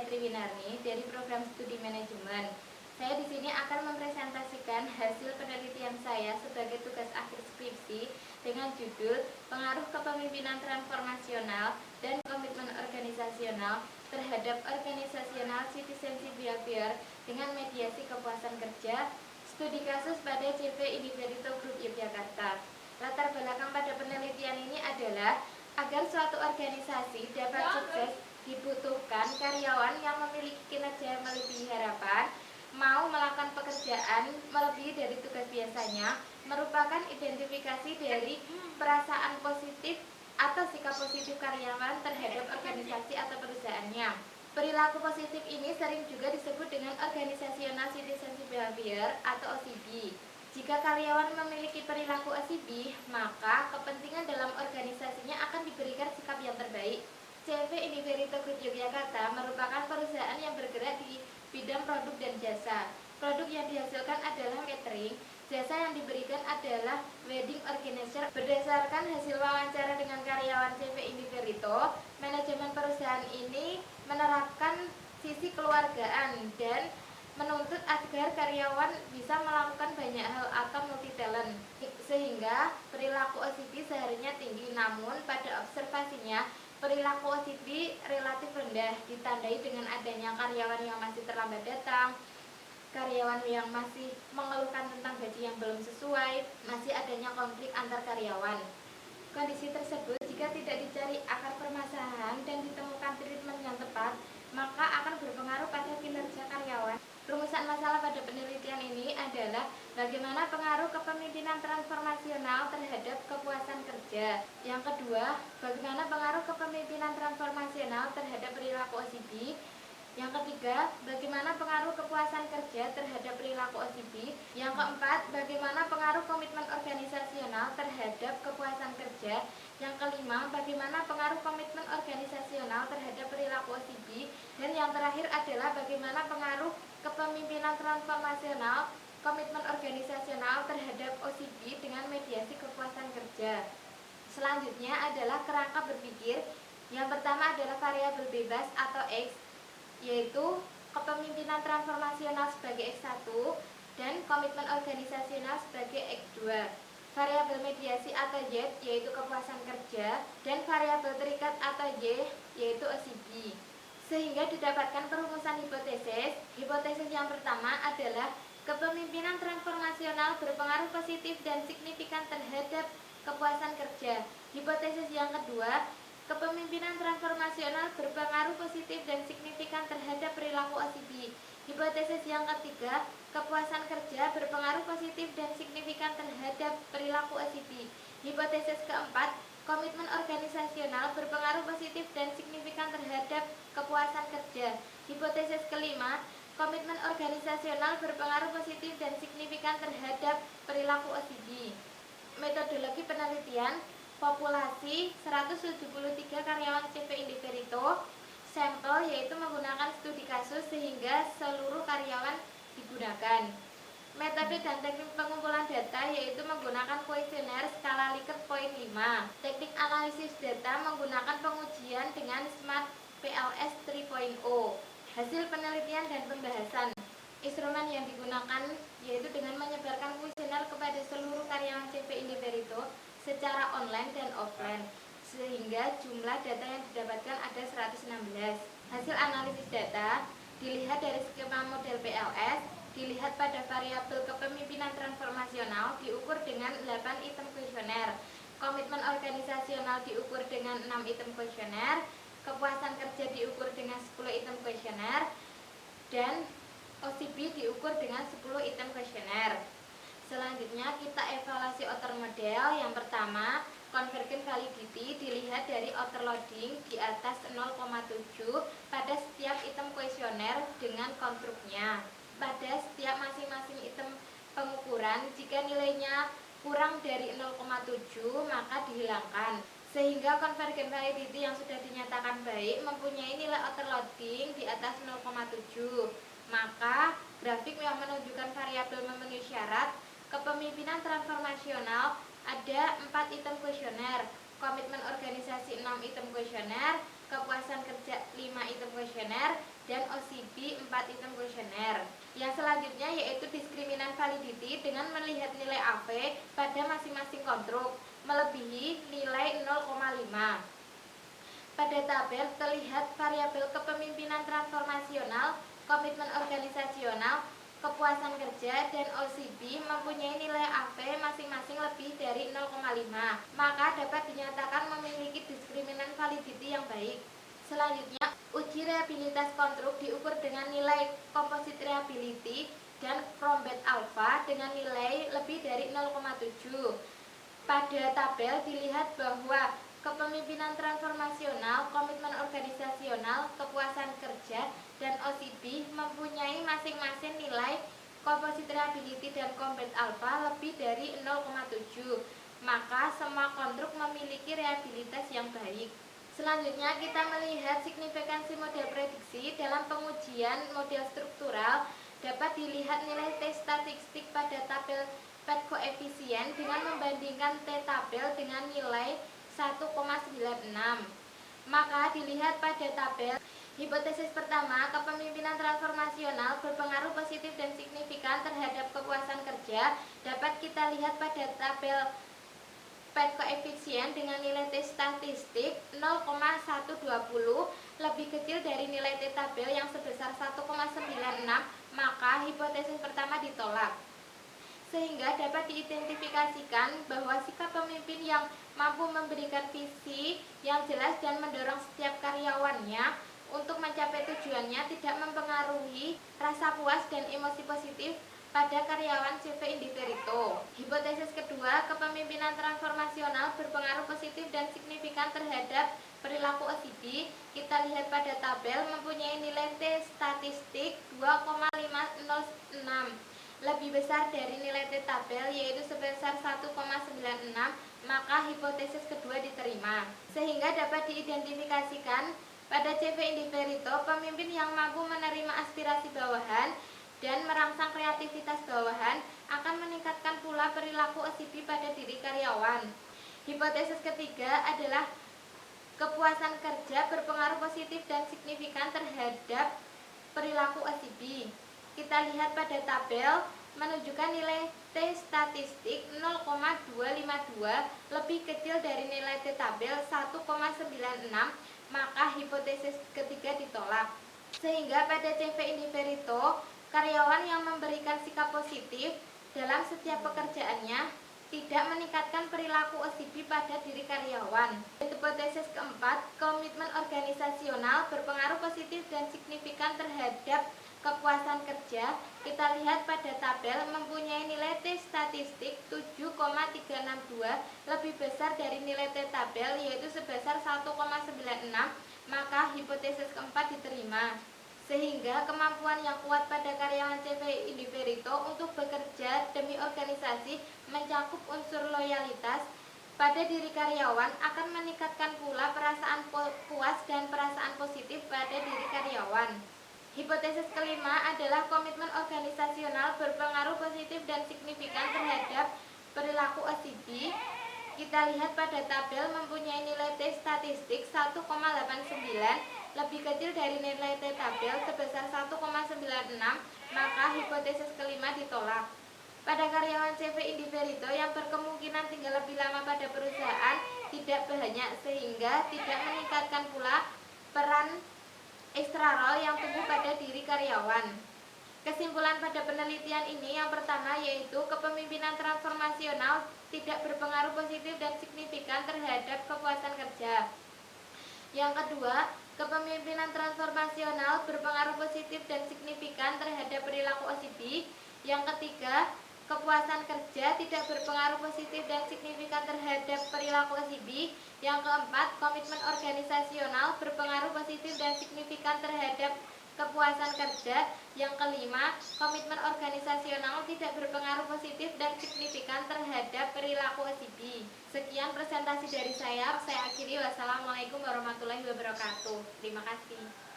saya Triwinarni dari program studi manajemen. Saya di sini akan mempresentasikan hasil penelitian saya sebagai tugas akhir skripsi dengan judul Pengaruh Kepemimpinan Transformasional dan Komitmen Organisasional terhadap Organisasional Citizenship Behavior dengan Mediasi Kepuasan Kerja, studi kasus pada CV Indiverito Group Yogyakarta. Latar belakang pada penelitian ini adalah agar suatu organisasi dapat sukses dibutuhkan karyawan yang memiliki kinerja melebihi harapan, mau melakukan pekerjaan melebihi dari tugas biasanya, merupakan identifikasi dari perasaan positif atau sikap positif karyawan terhadap organisasi atau perusahaannya. Perilaku positif ini sering juga disebut dengan Organizational Citizenship Behavior atau OCB. Jika karyawan memiliki perilaku OCB, maka kepentingan dalam organisasinya akan diberikan sikap yang terbaik. CV Indiverito Group Yogyakarta merupakan perusahaan yang bergerak di bidang produk dan jasa. Produk yang dihasilkan adalah catering, jasa yang diberikan adalah wedding organizer. Berdasarkan hasil wawancara dengan karyawan CV Indiverito, manajemen perusahaan ini menerapkan sisi keluargaan dan menuntut agar karyawan bisa melakukan banyak hal atau multi talent, sehingga perilaku OCB seharusnya tinggi. Namun pada observasinya perilaku OCB relatif rendah, ditandai dengan adanya karyawan yang masih terlambat datang, karyawan yang masih mengeluhkan tentang gaji yang belum sesuai, masih adanya konflik antar karyawan. Kondisi tersebut jika tidak dicari akar permasalahan dan ditemukan treatment yang tepat, maka akan berpengaruh pada kinerja karyawan. Rumusan masalah pada penelitian ini adalah bagaimana pengaruh kepemimpinan transformasional terhadap kepuasan kerja. Yang kedua, bagaimana pengaruh kepemimpinan transformasional terhadap perilaku OCB. Yang ketiga, bagaimana pengaruh kepuasan kerja terhadap perilaku OCB. Yang keempat, bagaimana pengaruh komitmen organisasional terhadap kepuasan kerja. Yang kelima, bagaimana pengaruh komitmen organisasional terhadap perilaku OCB. Dan yang terakhir adalah bagaimana pengaruh kepemimpinan transformasional, komitmen organisasional terhadap OCB dengan mediasi kepuasan kerja. Selanjutnya adalah kerangka berpikir. Yang pertama adalah variabel bebas atau X, yaitu kepemimpinan transformasional sebagai X1 dan komitmen organisasional sebagai X2. Variabel mediasi atau Y yaitu kepuasan kerja, dan variabel terikat atau Y yaitu OCB. Sehingga didapatkan perumusan hipotesis. Hipotesis yang pertama adalah kepemimpinan transformasional berpengaruh positif dan signifikan terhadap kepuasan kerja. Hipotesis yang kedua, kepemimpinan transformasional berpengaruh positif dan signifikan terhadap perilaku OCB. Hipotesis yang ketiga, kepuasan kerja berpengaruh positif dan signifikan terhadap perilaku OCB. Hipotesis keempat, komitmen organisasional berpengaruh positif dan signifikan terhadap kepuasan kerja. Hipotesis kelima, komitmen organisasional berpengaruh positif dan signifikan terhadap perilaku OCB. Metodologi penelitian, populasi 173 karyawan CV Indiverito, sampel yaitu menggunakan studi kasus sehingga seluruh karyawan digunakan. Metode dan teknik pengumpulan data yaitu menggunakan kuesioner skala Likert poin 5. Teknik analisis data menggunakan pengujian dengan Smart PLS 3.0. Hasil penelitian dan pembahasan. Instrumen yang digunakan yaitu dengan menyebarkan kuesioner kepada seluruh karyawan CV Indiverito secara online dan offline, sehingga jumlah data yang didapatkan ada 116. Hasil analisis data dilihat dari skema model PLS, dilihat pada variabel kepemimpinan transformasional diukur dengan 8 item kuesioner, komitmen organisasional diukur dengan 6 item kuesioner, kepuasan kerja diukur dengan 10 item kuesioner, dan OCB diukur dengan 10 item kuesioner. Selanjutnya kita evaluasi outer model. Yang pertama, convergent validity dilihat dari outer loading di atas 0,7 pada setiap item kuesioner dengan konstruknya. Pada setiap masing-masing item pengukuran, jika nilainya kurang dari 0,7 maka dihilangkan. Sehingga convergent validity yang sudah dinyatakan baik mempunyai nilai outer loading di atas 0,7. Maka grafik yang menunjukkan variabel memenuhi syarat kepemimpinan transformasional ada 4 item kuesioner, komitmen organisasi 6 item kuesioner, kepuasan kerja 5 item kuesioner, dan OCB 4 item kuesioner. Yang selanjutnya yaitu diskriminan validity dengan melihat nilai AV pada masing-masing konstruk melebihi nilai 0,5. Pada tabel terlihat variabel kepemimpinan transformasional, komitmen organisasional, kepuasan kerja, dan OCB mempunyai nilai AV masing-masing lebih dari 0,5, maka dapat dinyatakan memiliki diskriminan validity yang baik. Selanjutnya, uji reabilitas konstruk diukur dengan nilai composite reliability dan Crombet alpha dengan nilai lebih dari 0,7. Pada tabel dilihat bahwa kepemimpinan transformasional, komitmen organisasional, kepuasan kerja, dan OCB mempunyai masing-masing nilai composite reliability dan Crombet alpha lebih dari 0,7, maka semua konstruk memiliki reliabilitas yang baik. Selanjutnya kita melihat signifikansi model prediksi. Dalam pengujian model struktural dapat dilihat nilai T statistik pada tabel PET koefisien dengan membandingkan T tabel dengan nilai 1,96. Maka dilihat pada tabel. Hipotesis pertama, kepemimpinan transformasional berpengaruh positif dan signifikan terhadap kepuasan kerja. Dapat kita lihat pada tabel PET koefisien dengan nilai T statistik 0,120 lebih kecil dari nilai T tabel yang sebesar 1,96, maka hipotesis pertama ditolak. Sehingga dapat diidentifikasikan bahwa sikap pemimpin yang mampu memberikan visi yang jelas dan mendorong setiap karyawannya untuk mencapai tujuannya tidak mempengaruhi rasa puas dan emosi positif pada karyawan CV Indiferito. Hipotesis kedua, kepemimpinan transformasional berpengaruh positif dan signifikan terhadap perilaku OCB. Kita lihat pada tabel mempunyai nilai T statistik 2,506, lebih besar dari nilai T tabel yaitu sebesar 1,96, maka hipotesis kedua diterima. Sehingga dapat diidentifikasikan pada CV Indiferito, pemimpin yang mampu menerima aspirasi bawahan dan merangsang kreativitas bawahan akan meningkatkan pula perilaku OCB pada diri karyawan. Hipotesis ketiga adalah kepuasan kerja berpengaruh positif dan signifikan terhadap perilaku OCB. Kita lihat pada tabel menunjukkan nilai T statistik 0,252 lebih kecil dari nilai T tabel 1,96, maka hipotesis ketiga ditolak. Sehingga pada CV Indiferito, karyawan yang memberikan sikap positif dalam setiap pekerjaannya tidak meningkatkan perilaku OCB pada diri karyawan. Hipotesis keempat, komitmen organisasional berpengaruh positif dan signifikan terhadap kepuasan kerja. Kita lihat pada tabel mempunyai nilai T statistik 7,362 lebih besar dari nilai T tabel yaitu sebesar 1,96, maka hipotesis keempat diterima. Sehingga kemampuan yang kuat pada karyawan CV Indiferito untuk bekerja demi organisasi mencakup unsur loyalitas pada diri karyawan akan meningkatkan pula perasaan puas dan perasaan positif pada diri karyawan. Hipotesis kelima adalah komitmen organisasional berpengaruh positif dan signifikan terhadap perilaku OCB. Kita lihat pada tabel mempunyai nilai T statistik 1,89 lebih kecil dari nilai T tabel sebesar 1,96, maka hipotesis kelima ditolak. Pada karyawan CV Indiferito yang berkemungkinan tinggal lebih lama pada perusahaan tidak banyak sehingga tidak meningkatkan pula peran extra role yang tumbuh pada diri karyawan. Kesimpulan pada penelitian ini yang pertama yaitu kepemimpinan transformasional tidak berpengaruh positif dan signifikan terhadap kepuasan kerja. Yang kedua, kepemimpinan transformasional berpengaruh positif dan signifikan terhadap perilaku OCB. Yang ketiga, kepuasan kerja tidak berpengaruh positif dan signifikan terhadap perilaku OCB. Yang keempat, komitmen organisasional berpengaruh positif dan signifikan terhadap kepuasan kerja. Yang kelima, komitmen organisasional tidak berpengaruh positif dan signifikan terhadap perilaku OCB. Sekian presentasi dari saya akhiri. Wassalamualaikum warahmatullahi wabarakatuh. Terima kasih.